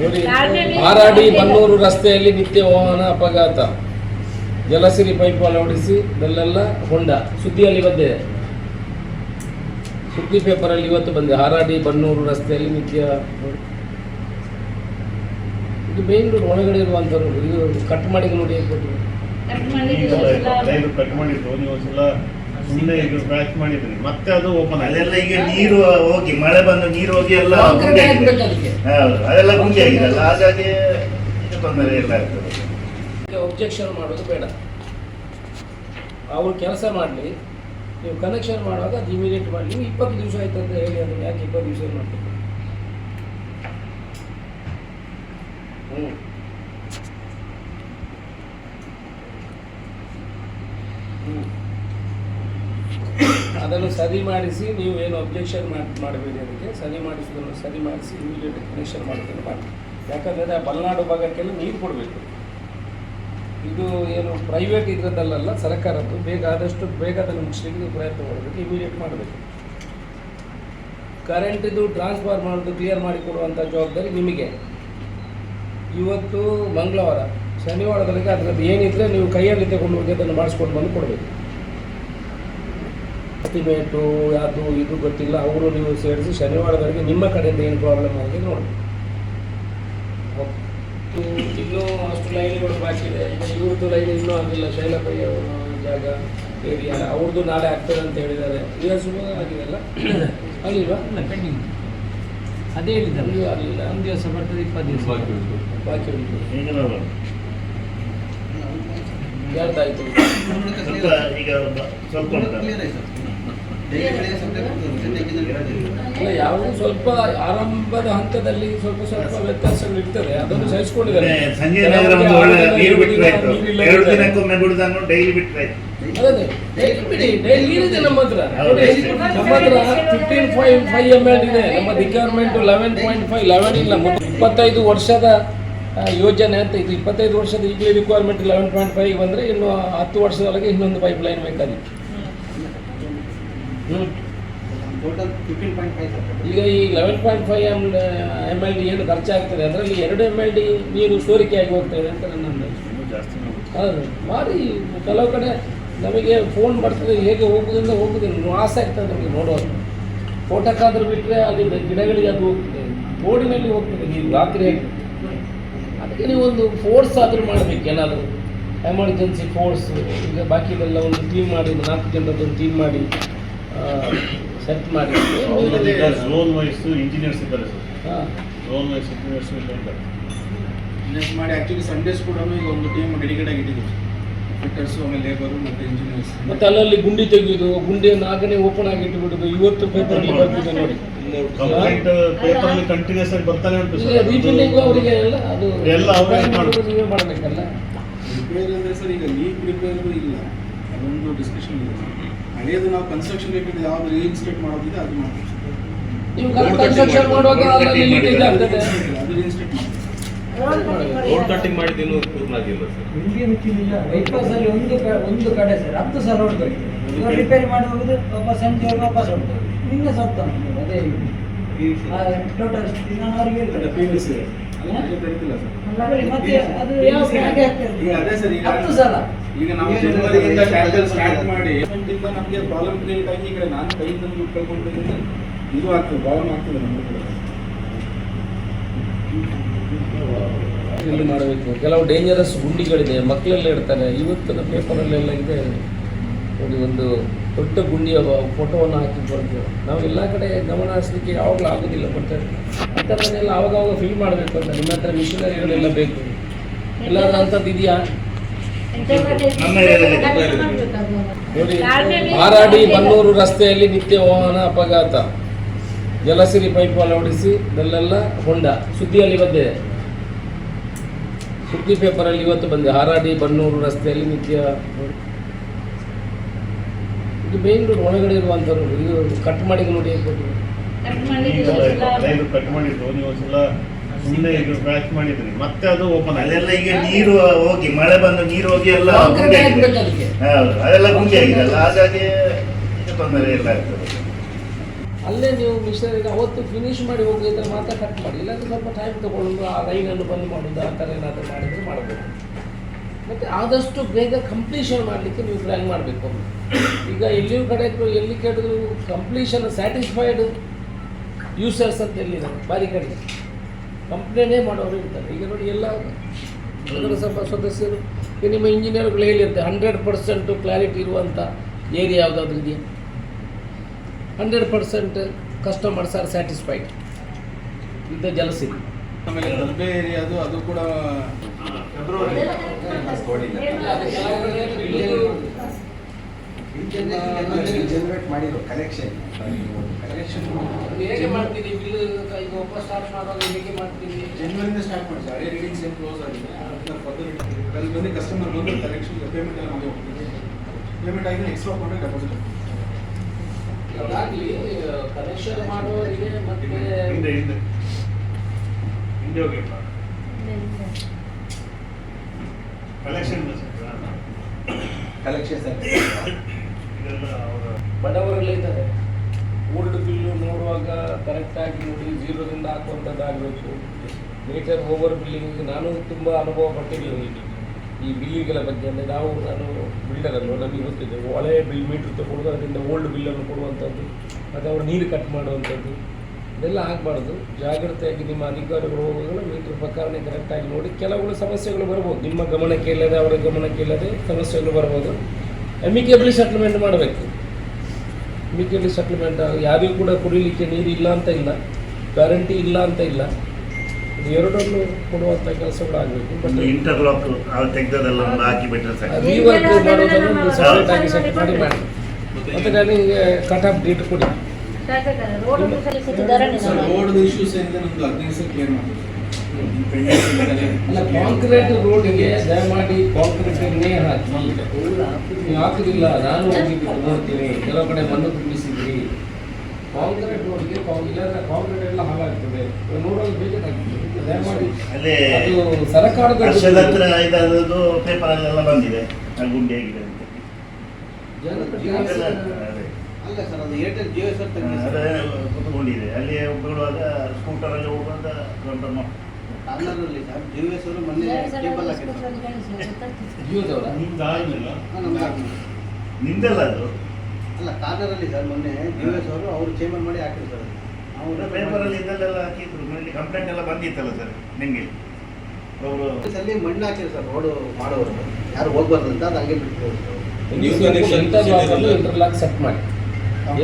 ನೋಡಿ, ಆರಾಡಿ ಬನ್ನೂರು ರಸ್ತೆಯಲ್ಲಿ ನಿತ್ಯ ವಾಹನ ಅಪಘಾತ, ಜಲಸಿರಿ ಪೈಪ್ ಅಳವಡಿಸಿ ಬೆಲ್ಲೆಲ್ಲ ಹೊಂಡ. ಸುದ್ದಿಯಲ್ಲಿ ಬಂದಿದೆ, ಸುದ್ದಿ ಪೇಪರಲ್ಲಿ ಇವತ್ತು ಬಂದಿದೆ. ಆರಾಡಿ ಬನ್ನೂರು ರಸ್ತೆಯಲ್ಲಿ ನಿತ್ಯ, ಇದು ಬೆಂಗಳೂರು ಒಳಗಡೆ ಇರುವಂಥವ್ರು. ಇದು ಕಟ್ ಮಾಡಿ ನೋಡಿ, ಕಟ್ ಮಾಡಿದ್ದು ನೀವು ಸುಮ್ಮನೆ ಈಗ ಬ್ಯಾಕ್ ಮಾಡಿದ್ರಿ, ಮತ್ತೆ ಅದು ಓಪನ್ ಅದೆಲ್ಲ ಈಗ ನೀರು ಹೋಗಿ ಮಳೆ ಬಂದು ನೀರು ಹೋಗಿ ಎಲ್ಲ ಗುಂಡಿ ಆಗಿದೆ. ಹೌದು, ಅದೆಲ್ಲ ಗುಂಡಿ ಆಗಿದೆಲ್ಲ, ಹಾಗಾಗಿ ತೊಂದರೆ ಇಲ್ಲ ಆಗ್ತದೆ. ಒಬ್ಜೆಕ್ಷನ್ ಮಾಡೋದು ಬೇಡ, ಅವ್ರು ಕೆಲಸ ಮಾಡಲಿ. ನೀವು ಕನೆಕ್ಷನ್ ಮಾಡುವಾಗ ಅದು ಇಮಿಡಿಯೇಟ್ ಮಾಡಿ. ನೀವು 20 ದಿವಸ ಆಯ್ತು ಅಂತ ಹೇಳಿ, ಅದನ್ನು ಯಾಕೆ 20 ದಿವಸ ಮಾಡ್ತೀವಿ? ಅದನ್ನು ಸರಿ ಮಾಡಿಸಿ, ನೀವು ಏನು ಒಬ್ಜೆಕ್ಷನ್ ಮಾಡಬೇಡಿ. ಅದಕ್ಕೆ ಸರಿ ಮಾಡಿಸೋದನ್ನು ಸರಿ ಮಾಡಿಸಿ ಇಮಿಡಿಯೇಟ್ ಕನೆಕ್ಷನ್ ಮಾಡೋದನ್ನು ಮಾಡಿ. ಯಾಕಂದರೆ ಆ ಮಲೆನಾಡು ಭಾಗಕ್ಕೆಲ್ಲ ನೀರು ಕೊಡಬೇಕು. ಇದು ಏನು ಪ್ರೈವೇಟ್ ಇದ್ರದ್ದಲ್ಲ, ಸರ್ಕಾರದ್ದು. ಆದಷ್ಟು ಬೇಗ ಅದನ್ನು ಮುಗಿಸ್ಲಿಕ್ಕೆ ಪ್ರಯತ್ನ ಮಾಡಬೇಕು, ಇಮಿಡಿಯೇಟ್ ಮಾಡಬೇಕು. ಕರೆಂಟಿದು ಟ್ರಾನ್ಸ್ಫರ್ ಮಾಡೋದು ಕ್ಲಿಯರ್ ಮಾಡಿ ಕೊಡುವಂಥ ಜವಾಬ್ದಾರಿ ನಿಮಗೆ. ಇವತ್ತು ಮಂಗಳವಾರ, ಶನಿವಾರದೊಳಗೆ ಅದರದ್ದು ಏನಿದ್ರೆ ನೀವು ಕೈಯಲ್ಲಿ ತಗೊಂಡು ಹೋಗಿ ಅದನ್ನು ಮಾಡಿಸ್ಕೊಂಡು ಬಂದು ಕೊಡಬೇಕು. ಎಸ್ಟಿಮೇಟು ಅದು ಇದು ಗೊತ್ತಿಲ್ಲ, ಅವರು ನೀವು ಸೇರಿಸಿ ಶನಿವಾರದವರೆಗೆ ನಿಮ್ಮ ಕಡೆಯಿಂದ ಏನು ಪ್ರಾಬ್ಲಮ್ ಆಗಿದೆ ನೋಡಿ. ಇನ್ನೂ ಅಷ್ಟು ಲೈನ್ಗಳು ಬಾಕಿ ಇದೆ. ಇವ್ರದ್ದು ಲೈನ್ ಇನ್ನೂ ಆಗಿಲ್ಲ, ಶೈಲಪಯ್ಯ ಜಾಗ ಏರಿಯಾ, ಅವ್ರದ್ದು ನಾಳೆ ಆಗ್ತದೆ ಅಂತ ಹೇಳಿದ್ದಾರೆ. ಈಗ ಸುಮಾರು ಆಗಿದೆಲ್ಲ ಅಲ್ಲಿಲ್ವಾ? ಪೆಂಡಿಂಗ್ ಅದೇ ಹೇಳಿದ್ದಾರೆ. ಆಗಲಿಲ್ಲ, ಒಂದು ದಿವಸ ಬರ್ತದೆ, 20 ದಿವಸ ಬಾಕಿ ಉಂಟು. ಯಾರ್ದಾಯ್ತು? ಈಗ ಸ್ವಲ್ಪ ಅಲ್ಲ, ಯಾವುದು ಸ್ವಲ್ಪ ಆರಂಭದ ಹಂತದಲ್ಲಿ ಸ್ವಲ್ಪ ವ್ಯತ್ಯಾಸಗಳು ಇರ್ತದೆ, ಅದನ್ನು ಸಹಿಸಿಕೊಂಡಿದ್ದಾರೆ. ಸಂಜೆ ನೀರು ಬಿಟ್ಟರೆ 2 ದಿನಕ್ಕೊಮ್ಮೆ ಬಿಡುದನ್ನು ಡೈಲಿ ಬಿಟ್ಟರೆ ಅದೇ ಡೈಲಿ ಇದೆ ನಮ್ಮ ಹತ್ರ. ನಮ್ಮ ಹತ್ರ 15.5 ml ಇದೆ. ನಮ್ಮ ರಿಕ್ವೈರ್ಮೆಂಟ್ 11.5, 11 ಇಲ್ಲ. 25 ವರ್ಷದ ಯೋಜನೆ ಅಂತ ಇದು. 25 ವರ್ಷದ ಈಗಲೇ ರಿಕ್ವೈರ್ಮೆಂಟ್ 11.5 ಬಂದರೆ ಇನ್ನು 10 ವರ್ಷದೊಳಗೆ ಇನ್ನೊಂದು ಪೈಪ್ ಲೈನ್ ಬೇಕಾಗಿತ್ತು. ಈಗ ಈ 11.5 ml ಏನು ಖರ್ಚಾಗ್ತದೆ, ಅದರಲ್ಲಿ 2 ml ನೀರು ಸೋರಿಕೆ ಆಗಿ ಹೋಗ್ತದೆ ಅಂತ ನನ್ನ ಅಂದಾಜು. ಹೌದು, ಮಾಡಿ. ಕೆಲವು ಕಡೆ ನಮಗೆ ಫೋನ್ ಬರ್ತದೆ, ಹೇಗೆ ಹೋಗುವುದಿಲ್ಲ, ಆಸೆ ಆಗ್ತದೆ ನಮಗೆ ನೋಡೋದು. ಫೋಟೋಕ್ಕಾದ್ರೂ ಬಿಟ್ಟರೆ ಅಲ್ಲಿ ಗಿಡಗಳಿಗೆ ಅದು ಹೋಗ್ತದೆ, ರೋಡಿನಲ್ಲಿ ಹೋಗ್ತದೆ ನೀರು ರಾತ್ರಿ. ಅದಕ್ಕೆ ನೀವು ಒಂದು ಫೋರ್ಸ್ ಆದರೂ ಮಾಡಬೇಕು, ಏನಾದರೂ ಎಮರ್ಜೆನ್ಸಿ ಫೋರ್ಸ್. ಈಗ ಬಾಕಿದೆಲ್ಲ ಒಂದು ಟೀಮ್ ಮಾಡಿ, 4 ಜನರದ್ದು ಟೀಮ್ ಮಾಡಿ ಸೆಟ್ ಮಾಡಿ. ಝೋನ್ ವೈಸ್ ಇಂಜಿನಿಯರ್ಸ್ ಇದ್ದಾರೆ sir. Zone wise engineers invest ಮಾಡಿ. ಆ್ಯಕ್ಚುಲಿ ಸಂಡೇಸ್ ಕೂಡ ಈಗ ಒಂದು ಟೀಮ್ ಡೆಡಿಕೇಟ್ ಆಗಿಟ್ಟಿದ್ದೀವಿ, ಫಿಟ್ಟರ್ಸು, ಆಮೇಲೆ ಲೇಬರು ಮತ್ತು ಇಂಜಿನಿಯರ್ಸ್. ಮತ್ತು ಅಲ್ಲಲ್ಲಿ ಗುಂಡಿ ತೆಗೆಯೋದು, ಗುಂಡಿಯನ್ನು ಆಗನೇ ಓಪನ್ ಆಗಿ ಇಟ್ಟುಬಿಡೋದು. ಇವತ್ತು ಪೇಪರಲ್ಲಿ ಬರ್ತಿದೆ ನೋಡಿ, ಪೇಪರಲ್ಲಿ ಕಂಟಿನ್ಯೂಸ್ ಆಗಿ ಬರ್ತಾನೆ ಉಂಟು. ರೀಫಿಲ್ಲಿಂಗು ಅವರಿಗೆ ಎಲ್ಲ ಅದು ಎಲ್ಲ ಅವರೇ ನೀವೇ ಮಾಡಬೇಕಲ್ಲ. ರಿಪೇರ್ ಅಂದರೆ ಸರ್, ಈಗ ಲೀಕ್ ರಿಪೇರು ಇಲ್ಲ, ಅದೊಂದು ಡಿಸ್ಕಷನ್ ಇದೆ. ಹಳೆಯದು ನಾವು ಕನ್ಸ್ಟ್ರಕ್ಷನ್ ರಿಲೇಟೆಡ್ ಯಾವುದು ರೀಇನ್ಸ್ಟೇಟ್ ಮಾಡೋದಿದೆ ಅದು ಮಾಡ್ತೀವಿ. ನೀವು ಕನ್ಸ್ಟ್ರಕ್ಷನ್ ಮಾಡುವಾಗ ಅದರಲ್ಲಿ ಲೀಕೇಜ್ ಆಗ್ತದೆ, ಅದು ರೀಇನ್ಸ್ಟೇಟ್ ಮಾಡ್ತೀವಿ. ರೋಡ್ ಕಟ್ಟಿಂಗ್ ಮಾಡಿದ್ದು ಇನ್ನೂ ಪೂರ್ಣ ಆಗಿಲ್ಲ ಸರ್. ಬೈಪಾಸಲ್ಲಿ ಒಂದು ಕಡೆ ಸರ್ 10 ಸಲ ಹೊರಟೋಗಿ ರಿಪೇರಿ ಮಾಡಿ ಹೋಗುದು, ವಾಪಸ್ ಸಂಜೆ ವಾಪಸ್ ಹೊರಟೋಗಿ ನಿನ್ನೆ ಸತ್ತ. ಅದೇ ಟೋಟಲ್ ನಾನು ಅವರಿಗೆ ಮತ್ತೆ ಅದು ಯಾವ ಹಾಗೆ ಆಗ್ತದೆ. ಅದೇ ಸರ್, ಈಗ 10 ಸಲ ಈಗ ನಾವು ಜನವರಿಯಿಂದ ಸ್ಟಾರ್ಟ್ ಮಾಡಿ ನಮಗೆ ಪ್ರಾಬ್ಲಮ್ ಕ್ರಿಯೇಟ್ ಆಗಿ ಈ ಕಡೆ ನಾನು ಕೈಯಿಂದ ದುಡ್ಡು ಕಳ್ಕೊಂಡಿದ್ದೀನಿ. ಇದು ಆಗ್ತದೆ, ಪ್ರಾಬ್ಲಮ್ ಆಗ್ತದೆ ನಮಗೆ ಕೂಡ. ಇಲ್ಲಿ ಮಾಡಬೇಕು. ಕೆಲವು ಡೇಂಜರಸ್ ಗುಂಡಿಗಳಿದೆ, ಮಕ್ಕಳೆಲ್ಲ ಇಡ್ತಾರೆ. ಇವತ್ತಿನ ಪೇಪರಲ್ಲೆಲ್ಲ ಇದೆ ನೋಡಿ, ಒಂದು ದೊಡ್ಡ ಗುಂಡಿಯ ಫೋಟೋವನ್ನು ಹಾಕಿ ಬರ್ತೇವೆ ನಾವು. ಎಲ್ಲ ಕಡೆ ಗಮನ ಹರಿಸಲಿಕ್ಕೆ ಯಾವಾಗಲೂ ಆಗೋದಿಲ್ಲ, ಬಟ್ ಅಂಥದ್ದನ್ನೆಲ್ಲ ಆವಾಗವಾಗ ಫಿಲ್ ಮಾಡಬೇಕು ಅಂತ. ನಿಮ್ಮ ಹತ್ರ ಮಿಷನರಿಗಳೆಲ್ಲ ಬೇಕು, ಎಲ್ಲಾದ್ರೂ ಅಂಥದ್ದು ಇದೆಯಾ ನೋಡಿ? ಆರಾಡಿ ಬನ್ನೂರು ರಸ್ತೆಯಲ್ಲಿ ನಿತ್ಯ ವಾಹನ ಅಪಘಾತ, ಜಲಸಿರಿ ಪೈಪ್ ಅಳವಡಿಸಿ ಬೆಲ್ಲೆಲ್ಲ ಹೊಂಡ. ಸುದ್ದಿಯಲ್ಲಿ ಬಂದಿದೆ, ಸುದ್ದಿ ಪೇಪರಲ್ಲಿ ಇವತ್ತು ಬಂದಿದೆ. ಆರಾಡಿ ಬನ್ನೂರು ರಸ್ತೆಯಲ್ಲಿ ನಿತ್ಯ, ಇದು ಬೆಂಗಳೂರು ಒಳಗಡೆ ಇರುವಂಥವ್ರು. ಇದು ಕಟ್ ಮಾಡಿ ನೋಡಿ, ಕಟ್ ಮಾಡಿದ್ದು ನೀವು ಸುಮ್ಮನೆ ಈಗ ಬ್ಯಾಕ್ ಮಾಡಿದ್ರಿ, ಮತ್ತೆ ಅದು ಓಪನ್ ಅದೆಲ್ಲ ಈಗ ನೀರು ಹೋಗಿ ಮಳೆ ಬಂದು ನೀರು ಹೋಗಿ ಎಲ್ಲ ಗುಂಡಿ ಆಗಿದೆ. ಹೌದು, ಅದೆಲ್ಲ ಗುಂಡಿ ಆಗಿದೆಲ್ಲ, ಹಾಗಾಗಿ ತೊಂದರೆ ಇಲ್ಲ ಆಗ್ತದೆ. ಅಲ್ಲೇ ನೀವು ಮಿಷನರಿಗೆ ಅವತ್ತು ಫಿನಿಶ್ ಮಾಡಿ ಹೋಗಿದ್ರೆ ಮಾತ್ರ ಕಟ್ ಮಾಡಿ, ಇಲ್ಲಾಂದ್ರೆ ಸ್ವಲ್ಪ ಟೈಮ್ ತೊಗೊಳ್ಳೋದು, ಆ ಲೈನನ್ನು ಬಂದ್ ಮಾಡೋದು, ಆ ಥರ ಏನಾದರೂ ಮಾಡಿದರೆ ಮಾಡ್ಬೋದು. ಮತ್ತು ಆದಷ್ಟು ಬೇಗ ಕಂಪ್ಲೀಷನ್ ಮಾಡಲಿಕ್ಕೆ ನೀವು ಪ್ಲ್ಯಾನ್ ಮಾಡಬೇಕು. ಈಗ ಎಲ್ಲಿಯೂ ಕಡೆ ಎಲ್ಲಿ ಕೇಳಿದ್ರು ಕಂಪ್ಲೀಷನ್ ಸ್ಯಾಟಿಸ್ಫೈಡ್ ಯೂಸರ್ಸ್ ಅಂತ ಎಲ್ಲಿದ್ದಾರೆ, ಬಾರಿ ಕಡೆ ಕಂಪ್ಲೇನೇ ಮಾಡೋರು ಇರ್ತಾರೆ. ಈಗ ನೋಡಿ ಎಲ್ಲ ನಗರಸಭಾ ಸದಸ್ಯರು ಈಗ ನಿಮ್ಮ ಇಂಜಿನಿಯರ್ಗಳು ಹೇಳಿರ್ತಾರೆ 100% ಕ್ಲಾರಿಟಿ ಇರುವಂಥ ಏರಿಯಾ ಯಾವುದಾದ್ರೂ ಇದೆಯಾ? 100% customers are satisfied with the Jalasiri. ಆಮೇಲೆ ಗರ್ಭೆ ಏರಿಯಾದು ಅದು ಕೂಡ ಜನರೇಟ್ ಮಾಡಿರೋ ಕಲೆಕ್ಷನ್ ಹೇಗೆ ಮಾಡ್ತೀರಿ ಬಿಲ್? ಈಗ ವಾಪಸ್ ಸ್ಟಾರ್ಟ್ ಮಾಡುವಾಗ ಹೇಗೆ ಮಾಡ್ತೀರಿ? ಜನವರಿಂದ ಸ್ಟಾರ್ಟ್ ಮಾಡಿ ಸರ್, ಹಳೆ ರೀಡಿಂಗ್ಸ್ ಏನು ಕ್ಲೋಸ್ ಆಗಿದೆ ಅದನ್ನ ಫರ್ದರ್ ಅಲ್ಲಿ ಬಂದು ಕಸ್ಟಮರ್ ಬಂದು ಕಲೆಕ್ಷನ್ ಪೇಮೆಂಟ್ ಎಲ್ಲ ಮಾಡಿ ಹೋಗ್ತೀವಿ. ಪೇಮೆಂಟ್ ಆಗಿದೆ ಎಕ್ಸ್ಟ್ರಾ ಮಾಡಿ ಡೆಪಾಸಿಟ್ ಆಗಲಿ ಕನೆಕ್ಷನ್ ಮಾಡುವವರಿಗೆ ಮತ್ತೆ ಹಿಂದೆ ಹೋಗಿ ಕಲೆಕ್ಷನ್ ಕಲೆಕ್ಷನ್ ಇದೆಲ್ಲ ಅವರ ಬಡವರೆಲ್ಲ ಇದ್ದಾರೆ. ಓಲ್ಡ್ ಬಿಲ್ಲು ನೋಡುವಾಗ ಕರೆಕ್ಟಾಗಿ ನೋಡಿ 0ರಿಂದ ಹಾಕುವಂಥದ್ದಾಗಬೇಕು. ಮೀಟರ್ ಓವರ್ ಬಿಲ್ಲಿಂಗ್ ನಾನು ತುಂಬ ಅನುಭವ ಪಟ್ಟಿದ್ದೀನಿ ಈ ಬಿಲ್ಲಿಂಗ್ಗಳ ಬಗ್ಗೆ. ಅಂದರೆ ನಾನು ಬಿಲ್ಡರನ್ನು ನಮಗೆ ಗೊತ್ತಿದೆ, ಒಳ್ಳೆಯ ಬಿಲ್ ಮೀಟ್ರ್ ತೊಗೊಳ್ಳೋದು, ಅದರಿಂದ ಓಲ್ಡ್ ಬಿಲ್ಲನ್ನು ಕೊಡುವಂಥದ್ದು, ಮತ್ತು ಅವರು ನೀರು ಕಟ್ ಮಾಡುವಂಥದ್ದು ಇದೆಲ್ಲ ಆಗಬಾರ್ದು. ಜಾಗ್ರತೆಯಾಗಿ ನಿಮ್ಮ ಅಧಿಕಾರಿಗಳು ಹೋಗುವಾಗ ಮೀಟ್ರ್ ಪ್ರಕಾರನೇ ಕರೆಕ್ಟಾಗಿ ನೋಡಿ. ಕೆಲವು ಸಮಸ್ಯೆಗಳು ಬರ್ಬೋದು, ನಿಮ್ಮ ಗಮನಕ್ಕೆ ಇಲ್ಲದೆ ಅವರ ಗಮನಕ್ಕೆ ಇಲ್ಲದೆ ಸಮಸ್ಯೆಗಳು ಬರ್ಬೋದು. ಅಮಿಕೇಬಲಿ ಸೆಟ್ಲ್ಮೆಂಟ್ ಮಾಡಬೇಕು. ಅಮಿಕೇಬಲಿ ಸೆಟ್ಲ್ಮೆಂಟ್ ಯಾರಿಗೂ ಕೂಡ ಕುಡಿಲಿಕ್ಕೆ ನೀರು ಇಲ್ಲ ಅಂತ ಇಲ್ಲ, ಗ್ಯಾರಂಟಿ ಇಲ್ಲ ಅಂತ ಇಲ್ಲ, ಇದು ಎರಡನ್ನು ಕೊಡುವಂಥ ಕೆಲಸಗಳು ಆಗಬೇಕು. ಬಟ್ ಇಂಟರ್ಲಾಕ್ ತೆಗೆದದೆಲ್ಲ ಒಂದು ಹಾಕಿ ಬಿಟ್ಟರೆ ಸಾಕು. ರೀವರ್ಕ್ ಮಾಡೋದನ್ನು ಸಪ್ರೇಟ್ ಆಗಿ ಸೆಟ್ ಮಾಡಿ ಮತ್ತು ನನಗೆ ಕಟ್ ಆಫ್ ಡೇಟ್ ಕೊಡಿ. ರೋಡ್ ಇಶ್ಯೂಸ್ ಏನಿದೆ ನಮ್ದು 15 ಸಲ ಕ್ಲಿಯರ್ ಮಾಡ್ತೀವಿ. ಅಲ್ಲ, ಕಾಂಕ್ರೀಟ್ ರೋಡ್ಗೆ ದಯಮಾಡಿ ಕಾಂಕ್ರೀಟನ್ನೇ ಹಾಕಿ. ನೀವು ಹಾಕುದಿಲ್ಲ, ನಾನು ಹೋಗಿದ್ದು ನೋಡ್ತೀನಿ, ಕೆಲವು ಕಡೆ ಮಣ್ಣು ತುಂಬಿಸಿದ್ರಿ. ಕಾಂಕ್ರೀಟ್ ರೋಡ್ಗೆ ಇಲ್ಲಾಂದ್ರೆ ಕಾಂಕ್ರೀಟ್ ಎಲ್ಲ ಹಾಳಾಗ್ತದೆ, ನೋಡೋದು ಬೇಕಾಗ್ತದೆ. ದಯಮಾಡಿ ಅಲ್ಲೇ ಅದು ಸರ್ಕಾರದ ವರ್ಷದ ಹತ್ರ ಇದಾದದ್ದು ಪೇಪರಲ್ಲೆಲ್ಲ ಬಂದಿದೆ, ಗುಂಡಿ ಹೇಗಿದೆ ಅಂತ. ಅದೇ ಅಲ್ಲ ಸರ್, ಅದು ಏರ್ಟೆಲ್ ಜಿಯೋ ಸರ್ ಅದೇ ಕುತ್ಕೊಂಡಿದೆ. ಅಲ್ಲಿ ಬಿಡುವಾಗ ಸ್ಕೂಟರಲ್ಲಿ ಹೋಗುವಾಗ ದೊಡ್ಡ ಕಾರ್ನರಲ್ಲಿ ಸರ್ ಜಿಯೋ ಸರ್ ಮೊನ್ನೆ ಕೇಬಲ್ ಹಾಕಿದ್ರು. ಜೀವದವರ ನಿಂದೆಲ್ಲ ಅದು ಅಲ್ಲ ಕಾರ್ನರಲ್ಲಿ ಸರ್ ಮೊನ್ನೆ ಜಿಯೋ ಅವರು ಅವರು ಚೇಂಬರ್ ಮಾಡಿ ಹಾಕಿದ್ರು ಸರ್. ಅವರ ಪೇಪರಲ್ಲಿ ಇದೆಲ್ಲ ಹಾಕಿದ್ರು, ಮೇಲೆ ಕಂಪ್ಲೇಂಟ್ ಎಲ್ಲ ಬಂದಿತ್ತಲ್ಲ ಸರ್ ನಿಮಗೆ. ಅವರು ಅಲ್ಲಿ ಮಣ್ಣು ಹಾಕಿದ್ರು ಸರ್, ರೋಡ್ ಮಾಡೋರು ಯಾರು ಹೋಗ್ಬಾರ್ದು ಅಂತ ಅದು ಹಂಗೆ ಬಿಟ್ಟು ಇಂಟರ್ಲಾಕ್ ಸೆಟ್ ಮಾಡಿ.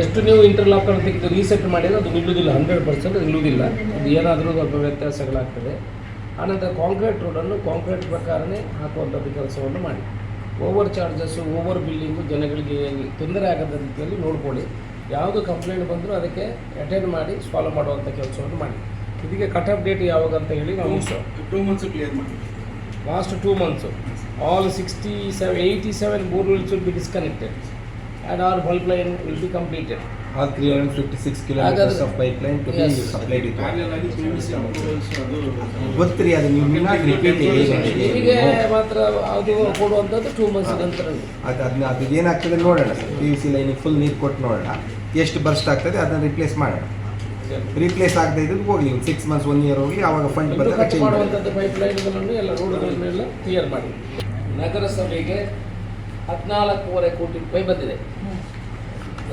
ಎಷ್ಟು ನೀವು ಇಂಟರ್ಲಾಕ್ ಅನ್ನು ತೆಗೆದು ರೀಸೆಟ್ ಮಾಡಿದ್ರೆ ಅದು ನಿಲ್ಲುವುದಿಲ್ಲ, 100% ನಿಲ್ಲುವುದಿಲ್ಲ. ಅದು ಏನಾದರೂ ಸ್ವಲ್ಪ ವ್ಯತ್ಯಾಸಗಳಾಗ್ತದೆ. ಆನಂತರ ಕಾಂಕ್ರೀಟ್ ರೋಡನ್ನು ಕಾಂಕ್ರೀಟ್ ಪ್ರಕಾರನೇ ಹಾಕುವಂಥದ್ದು ಕೆಲಸವನ್ನು ಮಾಡಿ. ಓವರ್ ಚಾರ್ಜಸ್ಸು, ಓವರ್ ಬಿಲ್ಲಿಂಗು ಜನಗಳಿಗೆ ತೊಂದರೆ ಆಗದ ರೀತಿಯಲ್ಲಿ ನೋಡ್ಕೊಳ್ಳಿ. ಯಾವುದು ಕಂಪ್ಲೇಂಟ್ ಬಂದರೂ ಅದಕ್ಕೆ ಅಟೆಂಡ್ ಮಾಡಿ ಸಾಲ್ವ್ ಮಾಡುವಂಥ ಕೆಲಸವನ್ನು ಮಾಡಿ. ಇದಕ್ಕೆ ಕಟ್ ಆಫ್ ಡೇಟ್ ಯಾವಾಗ ಅಂತ ಹೇಳಿ ನಾವು 2 ಮಂತ್ಸ್ ಕ್ಲಿಯರ್ ಮಾಡ್ತೀವಿ. Last 2 months all 87 boreholes will be disconnected and our pipeline will be completed. All 356 kilometers of pipeline to Yes. be supplied with water. Parallel ಆಗಿ PVC approvals ಅದು ಗೊತ್ತಿರಿ ಅದು ನೀವು repeat ನಿಮಗೆ ಮಾತ್ರ ಅದು ಕೊಡುವಂಥದ್ದು 2 months ನಂತರ. ಅದು ಏನಾಗ್ತದೆ ನೋಡೋಣ ಸರ್. ಪಿ ಯು ಸಿ ಲೈನಿಗೆ ಫುಲ್ ನೀರು ಕೊಟ್ಟು ನೋಡೋಣ, ಎಷ್ಟು ಬರ್ಸ್ಟ್ ಆಗ್ತದೆ ಅದನ್ನು ರಿಪ್ಲೇಸ್ ಮಾಡೋಣ. ರಿಪ್ಲೇಸ್ ಆಗದೆ ಇದ್ದು ಹೋಗಲಿ, 6 months 1 year ಹೋಗಲಿ, ಆವಾಗ ಫಂಡ್ ಬಂದಾಗ ಕಟ್ ಚೇಂಜ್ ಮಾಡಿ. ಮಾಡುವಂಥದ್ದು ಪೈಪ್ಲೈನ್ಗಳನ್ನು ಎಲ್ಲ ರೋಡ್ಗಳನ್ನೆಲ್ಲ ಕ್ಲಿಯರ್ ಮಾಡಿ. ನಗರಸಭೆಗೆ 14.5 ಕೋಟಿ ರೂಪಾಯಿ ಬಂದಿದೆ.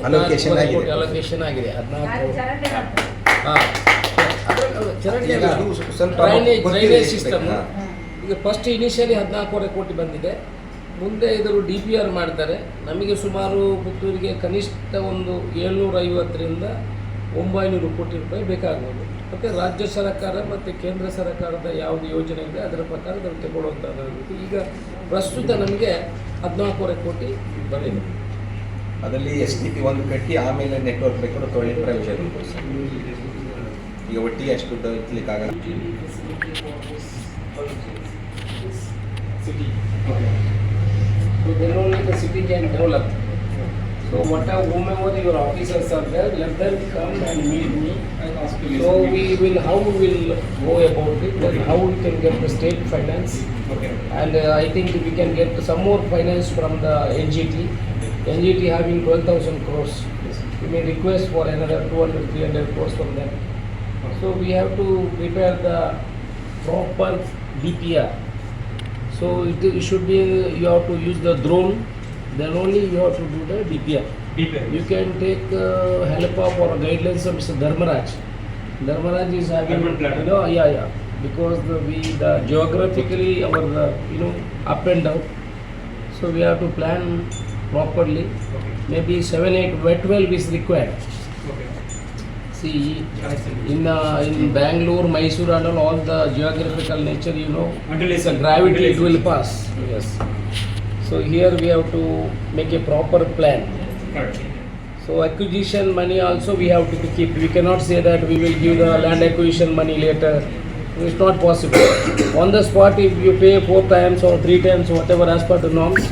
Allocation 14.5 ಆಗಿದೆ. ಕೋಟಿ ಅಲೋಕೇಶನ್ ಆಗಿದೆ. 14 ಈಗ ಅದು ಸ್ವಲ್ಪ ಗೊತ್ತಿದೆ ಡ್ರೈನೇಜ್ ಎಷ್ಟು ಸಿಸ್ಟಮ್. ಹಾ. ಈಗ ಫಸ್ಟ್ ಇನಿಷಿಯಲಿ 14.5 ಕೋಟಿ ಬಂದಿದೆ. ಮುಂದೆ ಇದರ DPR ಮಾಡ್ತಾರೆ. ನಮಗೆ ಸುಮಾರು ಪುತ್ತೂರಿಗೆ ಕನಿಷ್ಠ ಒಂದು 750ರಿಂದ 900 ಕೋಟಿ ರೂಪಾಯಿ ಬೇಕಾಗ್ಬೋದು. ಮತ್ತು ರಾಜ್ಯ ಸರ್ಕಾರ ಮತ್ತು ಕೇಂದ್ರ ಸರ್ಕಾರದ ಯಾವುದು ಯೋಜನೆ ಇದೆ ಅದರ ಪ್ರಕಾರ ನಾವು ತಗೊಳ್ಳುವಂಥದ್ದು. ಈಗ ಪ್ರಸ್ತುತ ನಮಗೆ 14.5 ಕೋಟಿ ಬಂದಿದೆ. ಅದರಲ್ಲಿ STP ಒಂದು ಕಟ್ಟಿ ಆಮೇಲೆ ನೆಟ್ವರ್ಕ್ ಬೇಕು ತೊಗೊಳ್ಳಿ ಪ್ರಯೋಜನ. ಈಗ ಒಟ್ಟಿಗೆ ಅಷ್ಟು ದುಡ್ಡು ಇಟ್ಲಿಕ್ಕೆ ಆಗಲ್ಲ. City. So then only the city can develop. So whomever your officers are there, let them come and meet me. So how we will go about it, and how we can get the state finance. Okay. And I think we can get some more finance from the NGT. NGT having 12,000 crores. we may request for another 200-300 crores from them. So we have to prepare the proper DPR. So it should be, you have to use the drone, then only you have to do the DPR. You can take help of or guidelines of Mr. Dharmaraj. Dharmaraj is having, you know, yeah, because the geographically our up and down, so we have to plan properly. Maybe 7-8 wet well is required. See, in Bangalore, Mysore and all the geographical nature, you know, Until it's a gravity, it will pass. Yes. So here we have to make a proper plan. So acquisition money also we have to keep. We cannot say that we will give the land acquisition money later. It's not possible. On the spot, if you pay 4 times or 3 times, whatever as per the norms,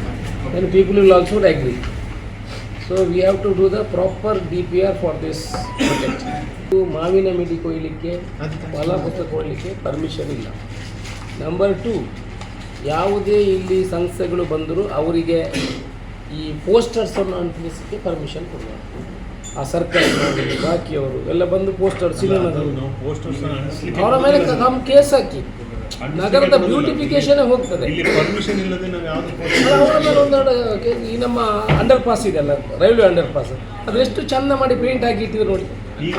then people will also agree. So we have to do the proper DPR for this project. ಮಾವಿನ ಮಿಡಿ ಕೊಯ್ಲಿಕ್ಕೆ ಫಲಪುಷ್ಪ ಕೊಡಲಿಕ್ಕೆ permission ಇಲ್ಲ. Number 2, ಯಾವುದೇ ಇಲ್ಲಿ ಸಂಸ್ಥೆಗಳು ಬಂದರೂ ಅವರಿಗೆ ಈ ಪೋಸ್ಟರ್ಸನ್ನು ಅಂಟಿಸಲಿಕ್ಕೆ ಪರ್ಮಿಷನ್ ಕೊಡಬೇಕು. ಆ ಸರ್ಕಾರದವರು ಬಾಕಿಯವರು ಎಲ್ಲ ಬಂದು ಪೋಸ್ಟರ್ ಸಿನಿಮಾದವರು ಅವರ ಮೇಲೆ ನಮ್ಮ ಕೇಸ್ ಹಾಕಿ ನಗರದ ಬ್ಯೂಟಿಫಿಕೇಶನ್ ಹೋಗ್ತದೆ. ಅವರ ಮೇಲೆ ಒಂದೆರಡು ಈ ನಮ್ಮ ಅಂಡರ್ ಪಾಸ್ ಇದೆಲ್ಲ, ರೈಲ್ವೆ ಅಂಡರ್ ಪಾಸ್, ಅದೆಷ್ಟು ಚಂದ ಮಾಡಿ ಪೇಂಟ್ ಹಾಕಿ ಇಟ್ಟಿದ್ರು ನೋಡಿ.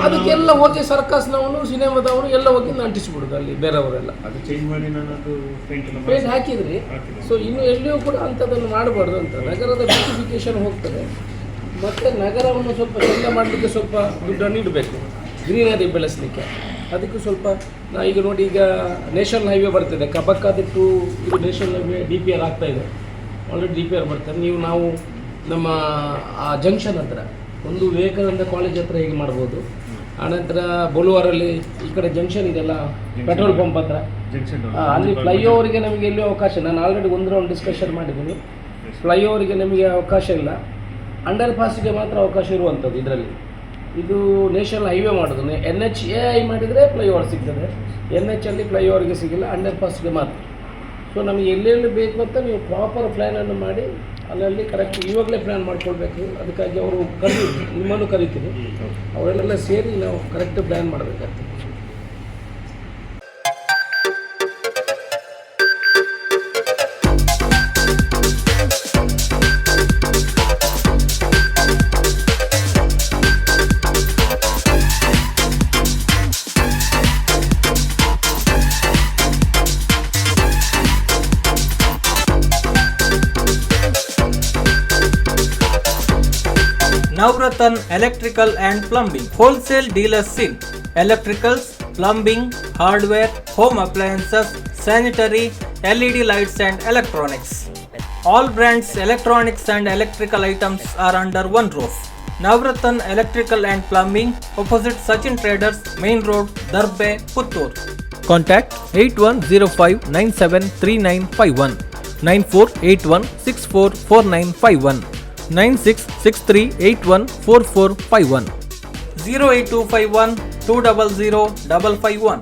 ಅದಕ್ಕೆಲ್ಲ ಹೋಗಿ ಸರ್ಕಸ್ನವನು ಸಿನಿಮಾದವನು ಎಲ್ಲ ಹೋಗಿ ಅಂಟಿಸ್ಬಿಡುದು ಅಲ್ಲಿ ಬೇರೆಯವರೆಲ್ಲ ಪೇಂಟ್ ಹಾಕಿದ್ರಿ. ಸೊ ಇನ್ನು ಎಲ್ಲಿಯೂ ಕೂಡ ಅಂಥದ್ದನ್ನು ಮಾಡಬಾರ್ದು ಅಂತ. ನಗರದ ಬ್ಯೂಟಿಫಿಕೇಶನ್ ಹೋಗ್ತದೆ. ಮತ್ತು ನಗರವನ್ನು ಸ್ವಲ್ಪ ಚಂದ ಮಾಡಲಿಕ್ಕೆ ಸ್ವಲ್ಪ ದುಡ್ಡನ್ನು ಇಡಬೇಕು, ಗ್ರೀನರಿ ಬೆಳೆಸಲಿಕ್ಕೆ. ಅದಕ್ಕೂ ಸ್ವಲ್ಪ ಈಗ ನೋಡಿ, ಈಗ ನ್ಯಾಷನಲ್ ಹೈವೇ ಬರ್ತಿದೆ, ಕಬಕ್ಕಾದಿಟ್ಟು ಇದು ನ್ಯಾಷನಲ್ ಹೈವೇ DPR ಆಗ್ತಾಯಿದೆ. ಆಲ್ರೆಡಿ DPR ಬರ್ತಾರೆ. ನಾವು ನಮ್ಮ ಆ ಜಂಕ್ಷನ್ ಹತ್ರ ಒಂದು ವಿವೇಕಾನಂದ ಕಾಲೇಜ್ ಹತ್ರ ಹೇಗೆ ಮಾಡ್ಬೋದು, ಆನಂತರ ಬೊಲುವಾರಲ್ಲಿ ಈ ಕಡೆ ಜಂಕ್ಷನ್ ಇದೆಲ್ಲ ಪೆಟ್ರೋಲ್ ಪಂಪ್ ಹತ್ರ ಅಲ್ಲಿ ಫ್ಲೈಓವರ್ಗೆ ನಮಗೆ ಎಲ್ಲಿಯೂ ಅವಕಾಶ. ನಾನು ಆಲ್ರೆಡಿ ಒಂದು ರೌಂಡ್ ಡಿಸ್ಕಷನ್ ಮಾಡಿದ್ದೀನಿ. ಫ್ಲೈಓವರ್ಗೆ ನಮಗೆ ಅವಕಾಶ ಇಲ್ಲ, ಅಂಡರ್ ಪಾಸ್ಗೆ ಮಾತ್ರ ಅವಕಾಶ ಇರುವಂಥದ್ದು. ಇದರಲ್ಲಿ ಇದು ನ್ಯಾಷನಲ್ ಹೈವೇ ಮಾಡೋದು. NHAI ಮಾಡಿದರೆ ಫ್ಲೈಓವರ್ ಸಿಗ್ತದೆ, NH ಅಲ್ಲಿ ಫ್ಲೈಓವರ್ಗೆ ಸಿಗಿಲ್ಲ, ಅಂಡರ್ ಪಾಸ್ಗೆ ಮಾತ್ರ. ಸೊ ನಮಗೆ ಎಲ್ಲೆಲ್ಲಿ ಬೇಕು ಅಂತ ನೀವು ಪ್ರಾಪರ್ ಪ್ಲ್ಯಾನನ್ನು ಮಾಡಿ ಅಲ್ಲಲ್ಲಿ ಕರೆಕ್ಟ್ ಇವಾಗಲೇ ಪ್ಲ್ಯಾನ್ ಮಾಡ್ಕೊಳ್ಬೇಕು. ಅದಕ್ಕಾಗಿ ಅವರು ನಿಮ್ಮನ್ನು ಕರಿತೀವಿ, ಅವರೆಲ್ಲ ಸೇರಿ ನಾವು ಕರೆಕ್ಟ್ ಪ್ಲ್ಯಾನ್ ಮಾಡಬೇಕಾಗ್ತದೆ. Navratan Electrical and Plumbing Wholesale Dealers in Electricals, Plumbing, Hardware, Home Appliances, Sanitary, LED Lights and Electronics. All brands electronics and electrical items are under one roof. Navratan Electrical and Plumbing, opposite Sachin Traders, Main Road, Darbe, Puttur. Contact 8105973951, 9481644951. 9663814451, 08251 200 551.